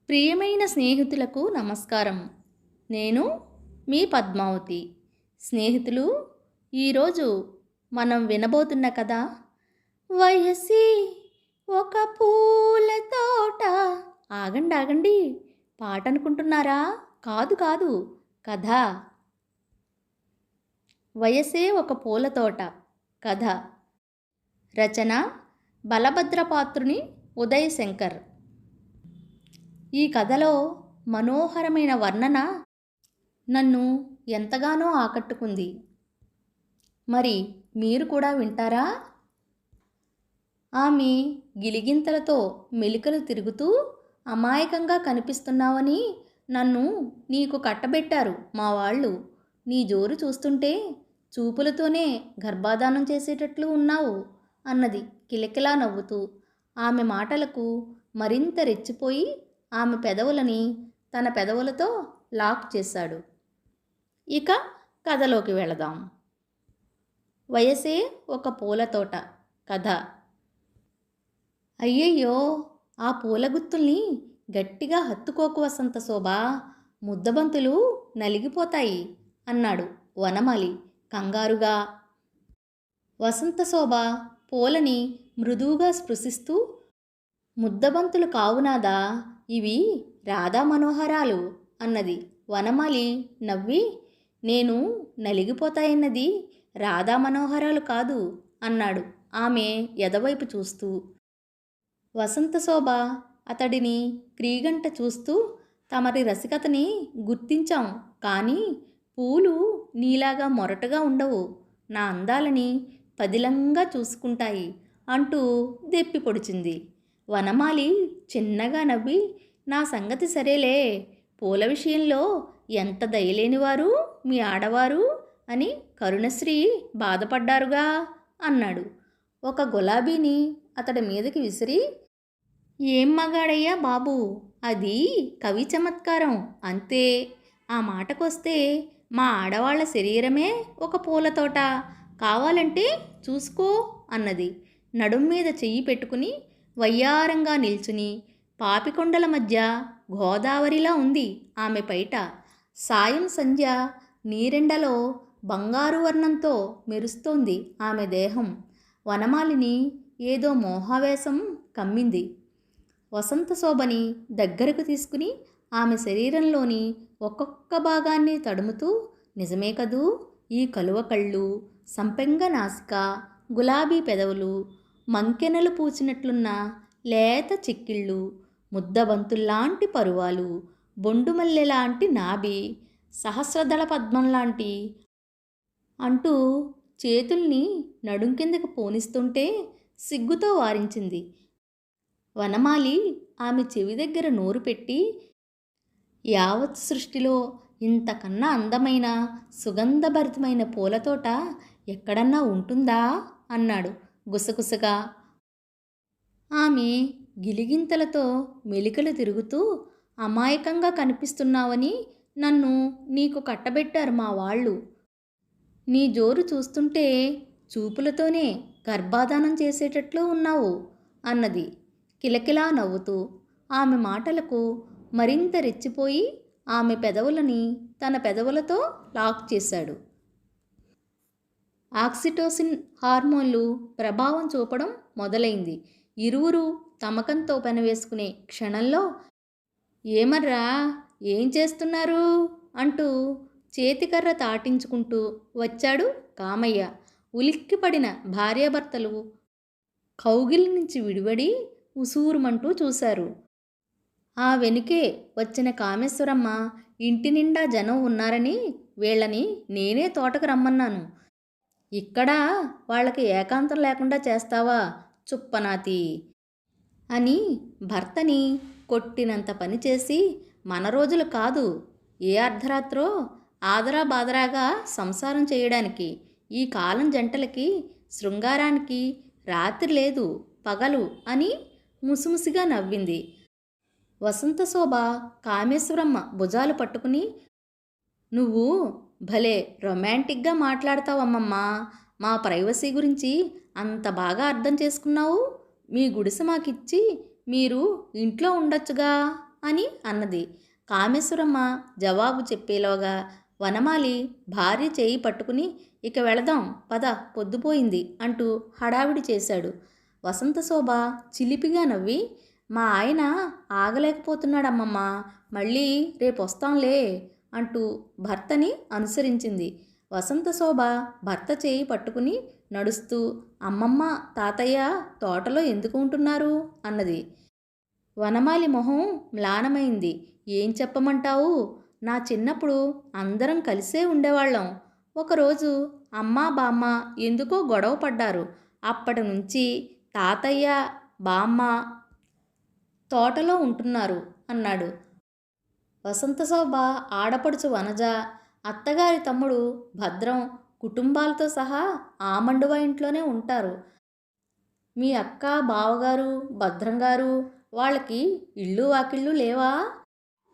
ప్రియమైన స్నేహితులకు నమస్కారం. నేను మీ పద్మావతి. స్నేహితులు, ఈరోజు మనం వినబోతున్న కథ వయసి ఒక పూల తోట. ఆగండి ఆగండి, పాట అనుకుంటున్నారా? కాదు కాదు, కథ. వయసే ఒక పూల తోట కథ. రచన బలభద్రపాత్రుని ఉదయ్ శంకర్. ఈ కథలో మనోహరమైన వర్ణన నన్ను ఎంతగానో ఆకట్టుకుంది. మరి మీరు కూడా వింటారా? ఆమె గిలిగింతలతో మెలికలు తిరుగుతూ, అమాయకంగా కనిపిస్తున్నావని నన్ను నీకు కట్టబెట్టారు మా వాళ్ళు. నీ జోరు చూస్తుంటే చూపులతోనే గర్భాధానం చేసేటట్లు ఉన్నావు అన్నది కిలకిలా నవ్వుతూ. ఆమె మాటలకు మరింత రెచ్చిపోయి ఆమె పెదవులని తన పెదవులతో లాక్ చేశాడు. ఇక కథలోకి వెళదాం. వయసే ఒక పూల తోట కథ. అయ్యయ్యో, ఆ పూల గుత్తుల్ని గట్టిగా హత్తుకోకు వసంత శోభ, ముద్దబంతులు నలిగిపోతాయి అన్నాడు వనమాలి కంగారుగా. వసంత శోభ పూలని మృదువుగా స్పృశిస్తూ, ముద్దబంతులు కావునాదా, ఇవి రాధా మనోహరాలు అన్నది. వనమాలి నవ్వి, నేను నలిగిపోతాయన్నది రాధా మనోహరాలు కాదు అన్నాడు ఆమె ఎదవైపు చూస్తూ. వసంత శోభ అతడిని క్రీగంట చూస్తూ, తమరి రసికతని గుర్తించాం, కానీ పూలు నీలాగా మొరటుగా ఉండవు, నా అందాలని పదిలంగా చూసుకుంటాయి అంటూ దెప్పి పొడిచింది. వనమాలి చిన్నగా నవ్వి, నా సంగతి సరేలే, పూల విషయంలో ఎంత దయలేనివారు మీ ఆడవారు అని కరుణశ్రీ బాధపడ్డారుగా అన్నాడు. ఒక గులాబీని అతడి మీదకి విసిరి, ఏం మగాడయ్యా బాబు, అది కవి చమత్కారం అంతే. ఆ మాటకొస్తే మా ఆడవాళ్ల శరీరమే ఒక పూలతోట, కావాలంటే చూసుకో అన్నది. నడుం మీద చెయ్యి పెట్టుకుని వయ్యారంగా నిల్చుని, పాపికొండల మధ్య గోదావరిలా ఉంది ఆమె పైట. సాయం సంధ్య నీరెండలో బంగారు వర్ణంతో మెరుస్తోంది ఆమె దేహం. వనమాలిని ఏదో మోహావేశం కమ్మింది. వసంత శోభని దగ్గరకు తీసుకుని ఆమె శరీరంలోని ఒక్కొక్క భాగాన్ని తడుముతూ, నిజమే కదూ, ఈ కలువ కళ్ళు, సంపెంగ నాసిక, గులాబీ పెదవులు, మంకెనలు పూచినట్లున్న లేత చిక్కిళ్ళు, ముద్దబంతుల్లాంటి పరువాలు, బొండుమల్లెలాంటి నాభి, సహస్రదళ పద్మంలాంటి అంటూ చేతుల్ని నడుం కిందకు పోనిస్తుంటే సిగ్గుతో వారించింది. వనమాలి ఆమె చెవి దగ్గర నోరు పెట్టి, యావత్ సృష్టిలో ఇంతకన్నా అందమైన సుగంధభరితమైన పూలతోట ఎక్కడన్నా ఉంటుందా అన్నాడు గుసగుసగా. ఆమె గిలిగింతలతో మెలికలు తిరుగుతూ, అమాయకంగా కనిపిస్తున్నావని నన్ను నీకు కట్టబెట్టారు మా వాళ్ళు. నీ జోరు చూస్తుంటే చూపులతోనే గర్భాధానం చేసేటట్లు ఉన్నావు అన్నది కిలకిలా నవ్వుతూ. ఆమె మాటలకు మరింత రెచ్చిపోయి ఆమె పెదవులని తన పెదవులతో లాక్ చేశాడు. ఆక్సిటోసిన్ హార్మోన్లు ప్రభావం చూపడం మొదలైంది. ఇరువురు తమకంతో పెనవేసుకునే క్షణంలో, ఏమర్రా, ఏం చేస్తున్నారు అంటూ చేతికర్ర తాటించుకుంటూ వచ్చాడు కామయ్య. ఉలిక్కిపడిన భార్యాభర్తలు కౌగిలి నుంచి విడివడి ఉసూరుమంటూ చూశారు. ఆ వెనుకే వచ్చిన కామేశ్వరమ్మ, ఇంటి నిండా జనం ఉన్నారని వీళ్ళని నేనే తోటకు రమ్మన్నాను, ఇక్కడ వాళ్ళకి ఏకాంతం లేకుండా చేస్తావా చుప్పనాతి అని భర్తని కొట్టినంత పనిచేసి, మన రోజులు కాదు, ఏ అర్ధరాత్రో ఆదరా బాదరాగా సంసారం చేయడానికి ఈ కాలం జంటలకి శృంగారానికి రాత్రి లేదు పగలు అని ముసిముసిగా నవ్వింది. వసంత శోభ కామేశ్వరమ్మ భుజాలు పట్టుకుని, నువ్వు భలే రొమాంటిక్గా మాట్లాడతావమ్మమ్మా, మా ప్రైవసీ గురించి అంత బాగా అర్థం చేసుకున్నావు. మీ గుడిసె మాకిచ్చి మీరు ఇంట్లో ఉండొచ్చుగా అని అన్నది. కామేశ్వరమ్మ జవాబు చెప్పేలోగా వనమాలి భార్య చేయి పట్టుకుని ఇక వెళదాం పద పొద్దుపోయింది అంటూ హడావిడి చేశాడు. వసంతశోభ చిలిపిగా నవ్వి మా ఆయన ఆగలేకపోతున్నాడమ్మమ్మ, మళ్ళీ రేపొస్తాంలే అంటూ భర్తని అనుసరించింది. వసంతశోభ భర్త చేయి పట్టుకుని నడుస్తూ అమ్మమ్మ తాతయ్య తోటలో ఎందుకు ఉంటున్నారు అన్నది. వనమాలి మొహం మ్లానమైంది. ఏం చెప్పమంటావు, నా చిన్నప్పుడు అందరం కలిసే ఉండేవాళ్ళం. ఒకరోజు అమ్మా బామ్మ ఎందుకో గొడవ పడ్డారు. అప్పటి నుంచి తాతయ్య బామ్మ తోటలో ఉంటున్నారు అన్నాడు. వసంతశోభ ఆడపడుచు వనజ, అత్తగారి తమ్ముడు భద్రం కుటుంబాలతో సహా ఆమండువ ఇంట్లోనే ఉంటారు. మీ అక్క బావగారు భద్రంగారు వాళ్ళకి ఇళ్ళు వాకిళ్ళు లేవా,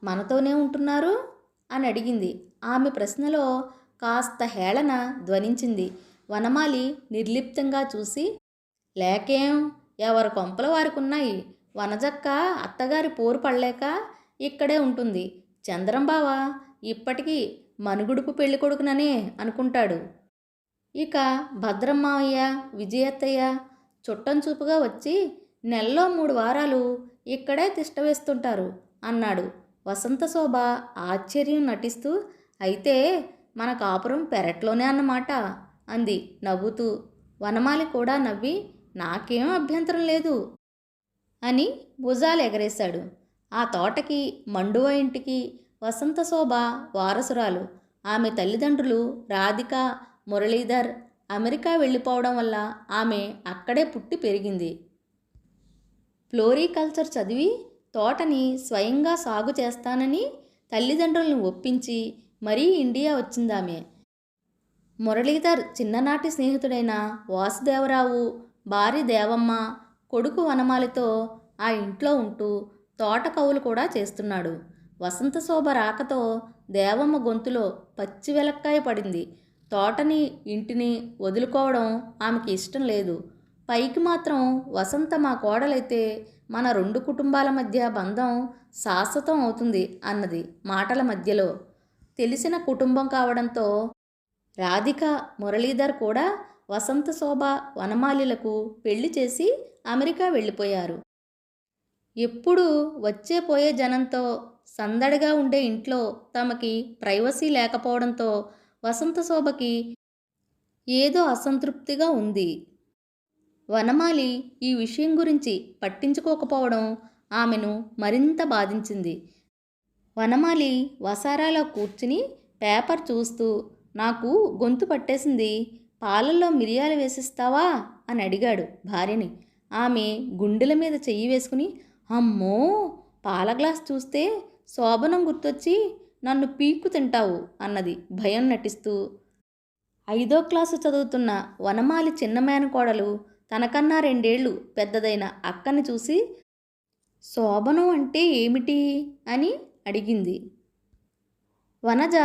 మనతోనే ఉంటున్నారు అని అడిగింది. ఆమె ప్రశ్నలో కాస్త హేళన ధ్వనించింది. వనమాలి నిర్లిప్తంగా చూసి లేకేం, ఎవరి కొంపల వారికున్నాయి. వనజక్క అత్తగారి పోరు పడలేక ఇక్కడే ఉంటుంది. చంద్రంబావ ఇప్పటికీ మనుగుడుపు పెళ్లి కొడుకుననే అనుకుంటాడు. ఇక భద్రమ్మావయ్య విజయత్తయ్య చుట్టం చూపుగా వచ్చి నెలలో 3 వారాలు ఇక్కడే తిష్టవేస్తుంటారు అన్నాడు. వసంతశోభ ఆశ్చర్యం నటిస్తూ అయితే మన కాపురం పెరట్లోనే అన్నమాట అంది నవ్వుతూ. వనమాలి కూడా నవ్వి నాకేం అభ్యంతరం లేదు అని భుజాలు ఎగరేశాడు. ఆ తోటకి మండువ ఇంటికి వసంతశోభ వారసురాలు. ఆమె తల్లిదండ్రులు రాధిక మురళీధర్ అమెరికా వెళ్ళిపోవడం వల్ల ఆమె అక్కడే పుట్టి పెరిగింది. ఫ్లోరికల్చర్ చదివి తోటని స్వయంగా సాగు చేస్తానని తల్లిదండ్రులను ఒప్పించి మరీ ఇండియా వచ్చిందామె. మురళీధర్ చిన్ననాటి స్నేహితుడైన వాసుదేవరావు భార్య దేవమ్మ కొడుకు వనమాలితో ఆ ఇంట్లో ఉంటూ తోట కవులు కూడా చేస్తున్నాడు. వసంతశోభ రాకతో దేవమ్మ గొంతులో పచ్చి వెలక్కాయ పడింది. తోటని ఇంటిని వదులుకోవడం ఆమెకి ఇష్టం లేదు. పైకి మాత్రం వసంత మా కోడలైతే మన 2 కుటుంబాల మధ్య బంధం శాశ్వతం అవుతుంది అన్నది మాటల మధ్యలో. తెలిసిన కుటుంబం కావడంతో రాధిక మురళీధర్ కూడా వసంతశోభ వనమాలిలకు పెళ్లి చేసి అమెరికా వెళ్ళిపోయారు. ఎప్పుడు వచ్చే పోయే జనంతో సందడిగా ఉండే ఇంట్లో తమకి ప్రైవసీ లేకపోవడంతో వసంతశోభకి ఏదో అసంతృప్తిగా ఉంది. వనమాలి ఈ విషయం గురించి పట్టించుకోకపోవడం ఆమెను మరింత బాధించింది. వనమాలి వసారాలో కూర్చుని పేపర్ చూస్తూ నాకు గొంతు పట్టేసింది, పాలల్లో మిరియాలు వేసిస్తావా అని అడిగాడు భార్యని. ఆమె గుండెల మీద చెయ్యి వేసుకుని అమ్మో, పాల గ్లాస్ చూస్తే శోభనం గుర్తొచ్చి నన్ను పీక్కు తింటావు అన్నది భయం నటిస్తూ. 5వ క్లాసు చదువుతున్న వనమాలి చిన్న మేనకోడలు తనకన్నా 2 ఏళ్ళు పెద్దదైన అక్కని చూసి శోభనం అంటే ఏమిటి అని అడిగింది. వనజ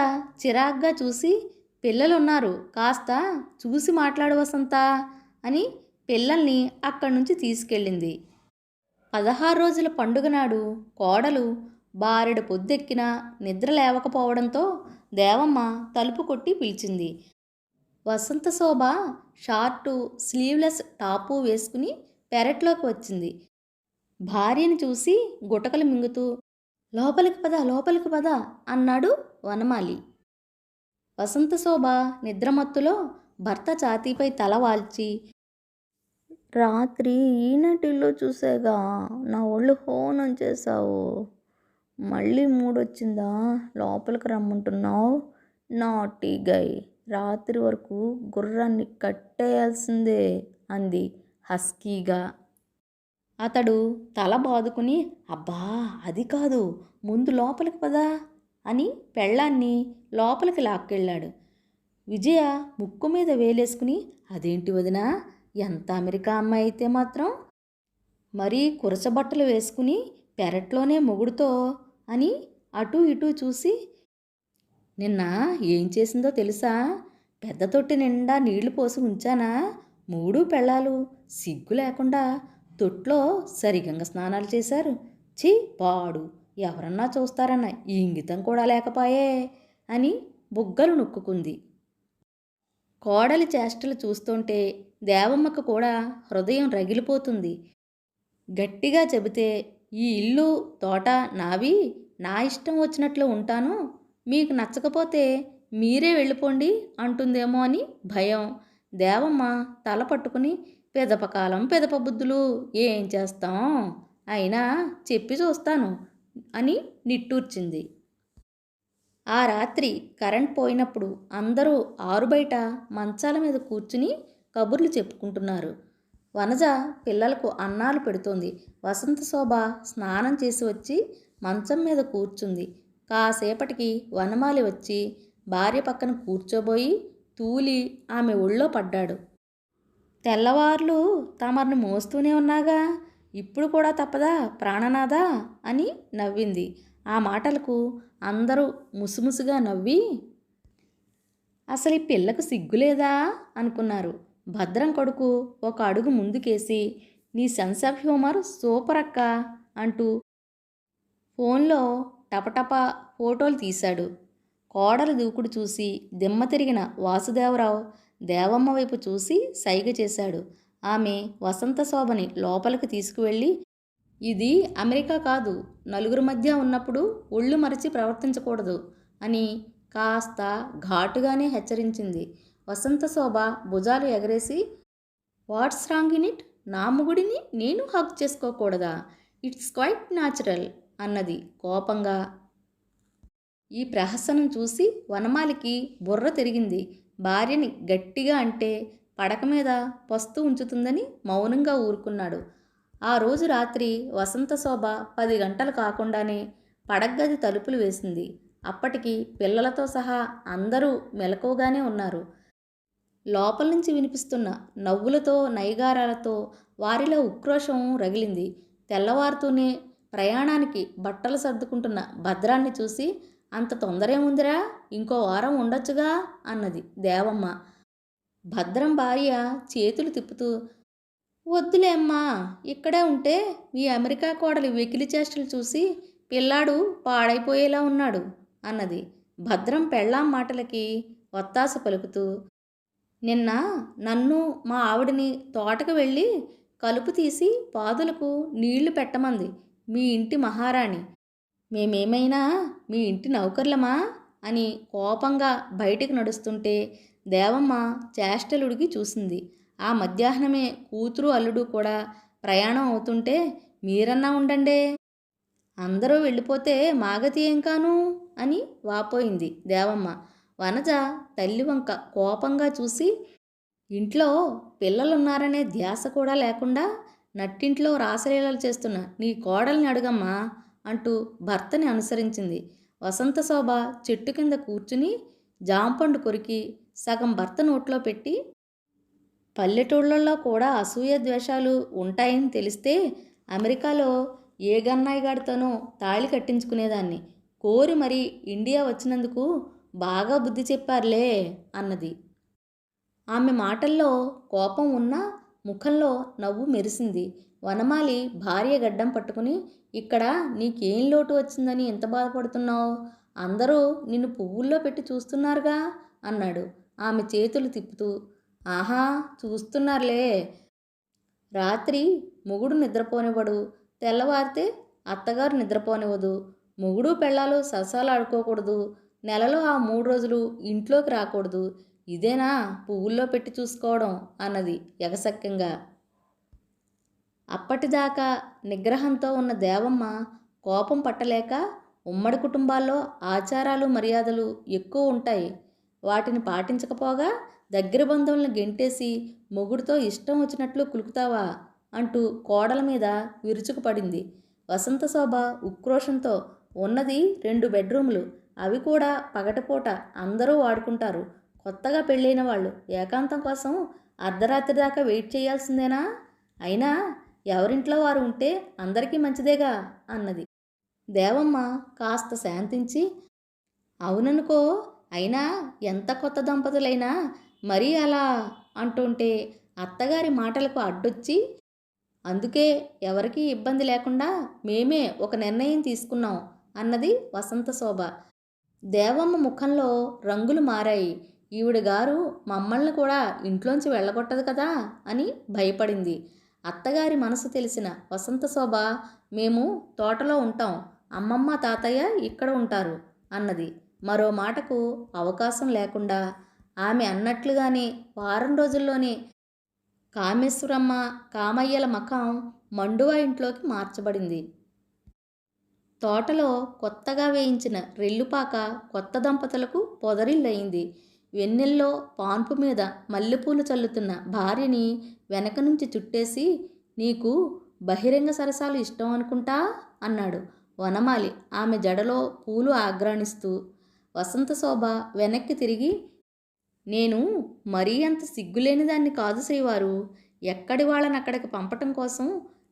చిరాగ్గా చూసి పిల్లలున్నారు, కాస్త చూసి మాట్లాడు వసంత అని పిల్లల్ని అక్కడి నుంచి తీసుకెళ్ళింది. 16 రోజుల పండుగ నాడు కోడలు బారెడు పొద్దెక్కినా నిద్ర లేవకపోవడంతో దేవమ్మ తలుపు కొట్టి పిలిచింది. వసంతశోభ షార్టు స్లీవ్లెస్ టాపు వేసుకుని పెరట్లోకి వచ్చింది. భార్యని చూసి గుటకలు మింగుతూ లోపలికి పద అన్నాడు వనమాలి. వసంతశోభ నిద్రమత్తులో భర్త ఛాతీపై తల వాల్చి రాత్రి ఈనటిల్లో చూసేగా నా ఒళ్ళు హోనం చేశావు, మళ్ళీ మూడొచ్చిందా లోపలికి రమ్మంటున్నావు, నాటీ గై, రాత్రి వరకు గుర్రాన్ని కట్టేయాల్సిందే అంది హస్కీగా. అతడు తల బాదుకుని అబ్బా అది కాదు, ముందు లోపలికి పదా అని పెళ్ళాన్ని లోపలికి లాక్కెళ్ళాడు. విజయ ముక్కు మీద వేలేసుకుని అదేంటి వదినా, ఎంత అమెరికా అమ్మాయి అయితే మాత్రం మరీ కురసబట్టలు వేసుకుని పెరట్లోనే మొగుడుతో అని అటూ ఇటూ చూసి నిన్న ఏం చేసిందో తెలుసా, పెద్ద తొట్టి నిండా నీళ్లు పోసి ఉంచానా, 3 పెళ్ళాలు సిగ్గు లేకుండా తొట్లో సరిగంగ స్నానాలు చేశారు, ఛీ పాడు ఎవరన్నా చూస్తారన్న ఈ ఇంగితం కూడా లేకపాయే అని బుగ్గలు నొక్కుకుంది. కోడలి చేష్టలు చూస్తుంటే దేవమ్మకు కూడా హృదయం రగిలిపోతుంది. గట్టిగా చెబితే ఈ ఇల్లు తోట నావి, నా ఇష్టం వచ్చినట్లు ఉంటాను, మీకు నచ్చకపోతే మీరే వెళ్ళిపోండి అంటుందేమో అని భయం. దేవమ్మ తల పట్టుకుని పెదపకాలం పెదప బుద్ధులు, ఏం చేస్తాం, అయినా చెప్పి చూస్తాను అని నిట్టూర్చింది. ఆ రాత్రి కరెంట్ పోయినప్పుడు అందరూ ఆరుబయట మంచాల మీద కూర్చుని కబుర్లు చెప్పుకుంటున్నారు. వనజ పిల్లలకు అన్నాలు పెడుతోంది. వసంత శోభ స్నానం చేసి వచ్చి మంచం మీద కూర్చుంది. కాసేపటికి వనమాలి వచ్చి భార్య పక్కన కూర్చోబోయి తూలి ఆమె ఒళ్ళో పడ్డాడు. తెల్లవార్లు తమర్ని మోస్తూనే ఉన్నాగా, ఇప్పుడు కూడా తప్పదా ప్రాణనాదా అని నవ్వింది. ఆ మాటలకు అందరూ ముసుముసుగా నవ్వి అసలు ఈ పిల్లకు సిగ్గులేదా అనుకున్నారు. భద్రం కొడుకు ఒక అడుగు ముందుకేసి నీ సెన్స్ ఆఫ్ హ్యూమర్ సూపర్ అక్క అంటూ ఫోన్లో టపటపా ఫోటోలు తీశాడు. కోడలు దూకుడు చూసి దిమ్మ తిరిగిన వాసుదేవరావు దేవమ్మ వైపు చూసి సైగ చేశాడు. ఆమె వసంత శోభని లోపలికి తీసుకువెళ్ళి ఇది అమెరికా కాదు, నలుగురు మధ్య ఉన్నప్పుడు ఒళ్ళు మరిచి ప్రవర్తించకూడదు అని కాస్త ఘాటుగానే హెచ్చరించింది. వసంత శోభ భుజాలు ఎగరేసి వాట్స్ రాంగ్ ఇన్ ఇట్, నా మొగుడిని నేను హక్ చేసుకోకూడదా, ఇట్స్ క్వైట్ న్యాచురల్ అన్నది కోపంగా. ఈ ప్రహసనం చూసి వనమాలికి బుర్ర తిరిగింది. భార్యని గట్టిగా అంటే పడక మీద పస్తు ఉంచుతుందని మౌనంగా ఊరుకున్నాడు. ఆ రోజు రాత్రి వసంత శోభ 10 గంటలు కాకుండానే పడగ్గది తలుపులు వేసింది. అప్పటికి పిల్లలతో సహా అందరూ మెలకువగానే ఉన్నారు. లోపల నుంచి వినిపిస్తున్న నవ్వులతో నైగారాలతో వారిలో ఉక్రోషం రగిలింది. తెల్లవారుతూనే ప్రయాణానికి బట్టలు సర్దుకుంటున్న భద్రాన్ని చూసి అంత తొందరేముందిరా, ఇంకో వారం ఉండొచ్చుగా అన్నది దేవమ్మ. భద్రం భార్య చేతులు తిప్పుతూ వద్దులే అమ్మా, ఇక్కడే ఉంటే మీ అమెరికా కోడలి వెకిలి చేష్టలు చూసి పిల్లాడు పాడైపోయేలా ఉన్నాడు అన్నది. భద్రం పెళ్ళాం మాటలకి ఒత్తాస పలుకుతూ నిన్న నన్ను మా ఆవిడని తోటకు వెళ్ళి కలుపు తీసి పాదులకు నీళ్లు పెట్టమంది మీ ఇంటి మహారాణి, మేమేమైనా మీ ఇంటి నౌకర్లమా అని కోపంగా బయటికి నడుస్తుంటే దేవమ్మ చేష్టలుడికి చూసింది. ఆ మధ్యాహ్నమే కూతురు అల్లుడు కూడా ప్రయాణం అవుతుంటే మీరన్నా ఉండండే, అందరూ వెళ్ళిపోతే మాగతి ఏం కాను అని వాపోయింది దేవమ్మ. వనజ తల్లి వంక కోపంగా చూసి ఇంట్లో పిల్లలున్నారనే ధ్యాస కూడా లేకుండా నట్టింట్లో రాసలీలలు చేస్తున్న నీ కోడల్ని అడుగమ్మా అంటూ భర్తని అనుసరించింది. వసంత శోభ చెట్టు కింద కూర్చుని జాంపండు కొరికి సగం భర్త నోట్లో పెట్టి పల్లెటూళ్ళల్లో కూడా అసూయ ద్వేషాలు ఉంటాయని తెలిస్తే అమెరికాలో ఏ గన్నాయిగాడితోనో తాళి కట్టించుకునేదాన్ని, కోరి మరి ఇండియా వచ్చినందుకు బాగా బుద్ధి చెప్పారులే అన్నది. ఆమె మాటల్లో కోపం ఉన్నా ముఖంలో నవ్వు మెరిసింది. వనమాలి భార్య గడ్డం పట్టుకుని ఇక్కడ నీకేం లోటు వచ్చిందని ఎంత బాధపడుతున్నావు, అందరూ నిన్ను పువ్వుల్లో పెట్టి చూస్తున్నారుగా అన్నాడు ఆమె చేతులు తిప్పుతూ. ఆహా చూస్తున్నారులే, రాత్రి మొగుడు నిద్రపోనివ్వడు, తెల్లవారితే అత్తగారు నిద్రపోనివ్వదు, మొగుడు పెళ్ళాలు సరసాలు ఆడుకోకూడదు, నెలలో ఆ 3 రోజులు ఇంట్లోకి రాకూడదు, ఇదేనా పువ్వుల్లో పెట్టి చూసుకోవడం అన్నది ఎగసక్యంగా. అప్పటిదాకా నిగ్రహంతో ఉన్న దేవమ్మ కోపం పట్టలేక ఉమ్మడి కుటుంబాల్లో ఆచారాలు మర్యాదలు ఎక్కువ ఉంటాయి, వాటిని పాటించకపోగా దగ్గర బంధువులను గెంటేసి మొగుడితో ఇష్టం వచ్చినట్లు కులుకుతావా అంటూ కోడల మీద విరుచుకుపడింది. వసంత శోభ ఉక్రోషంతో ఉన్నది 2 బెడ్రూములు, అవి కూడా పగటిపూట అందరూ వాడుకుంటారు, కొత్తగా పెళ్ళైన వాళ్ళు ఏకాంతం కోసం అర్ధరాత్రి దాకా వెయిట్ చేయాల్సిందేనా, అయినా ఎవరింట్లో వారు ఉంటే అందరికీ మంచిదేగా అన్నది. దేవమ్మ కాస్త శాంతించి అవుననుకో, అయినా ఎంత కొత్త దంపతులైనా మరీ అలా అంటుంటే అత్తగారి మాటలకు అడ్డొచ్చి అందుకే ఎవరికీ ఇబ్బంది లేకుండా మేమే ఒక నిర్ణయం తీసుకున్నాం అన్నది వసంత శోభ. దేవమ్మ ముఖంలో రంగులు మారాయి. ఈవిడ గారు మమ్మల్ని కూడా ఇంట్లోంచి వెళ్ళగొట్టదు కదా అని భయపడింది. అత్తగారి మనసు తెలిసిన వసంత శోభ, మేము తోటలో ఉంటాం, అమ్మమ్మ తాతయ్య ఇక్కడ ఉంటారు అన్నది. మరో మాటకు అవకాశం లేకుండా ఆమె అన్నట్లుగానే వారం రోజుల్లోనే కామేశ్వరమ్మ, కామయ్యల మకాం మండువా ఇంట్లోకి మార్చబడింది. తోటలో కొత్తగా వేయించిన రెల్లుపాక కొత్త దంపతులకు పొదరిల్లయింది. వెన్నెల్లో పాన్పు మీద మల్లెపూలు చల్లుతున్న భార్యని వెనక నుంచి చుట్టేసి, నీకు బహిరంగ సరసాలు ఇష్టం అనుకుంటా అన్నాడు వనమాలి ఆమె జడలో పూలు ఆగ్రాణిస్తూ. వసంత శోభ వెనక్కి తిరిగి, నేను మరీ అంత సిగ్గులేని దాన్ని కాదు శ్రీవారు. ఎక్కడి వాళ్ళని అక్కడికి పంపటం కోసం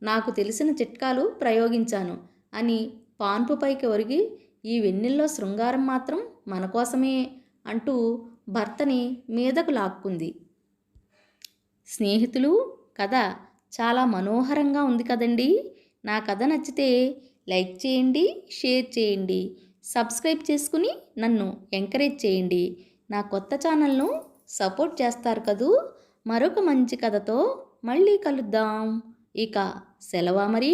నాకు తెలిసిన చిట్కాలు ప్రయోగించాను అని పాన్పు పైకి ఒరిగి, ఈ వెన్నెల్లో శృంగారం మాత్రం మన కోసమే అంటూ భర్తని మీదకు లాక్కుంది. స్నేహితులు, కథ చాలా మనోహరంగా ఉంది కదండి. నా కథ నచ్చితే లైక్ చేయండి, షేర్ చేయండి, సబ్స్క్రైబ్ చేసుకుని నన్ను ఎంకరేజ్ చేయండి. నా కొత్త ఛానల్ను సపోర్ట్ చేస్తారు కదూ. మరొక మంచి కథతో మళ్ళీ కలుద్దాం. ఇక సెలవా మరి.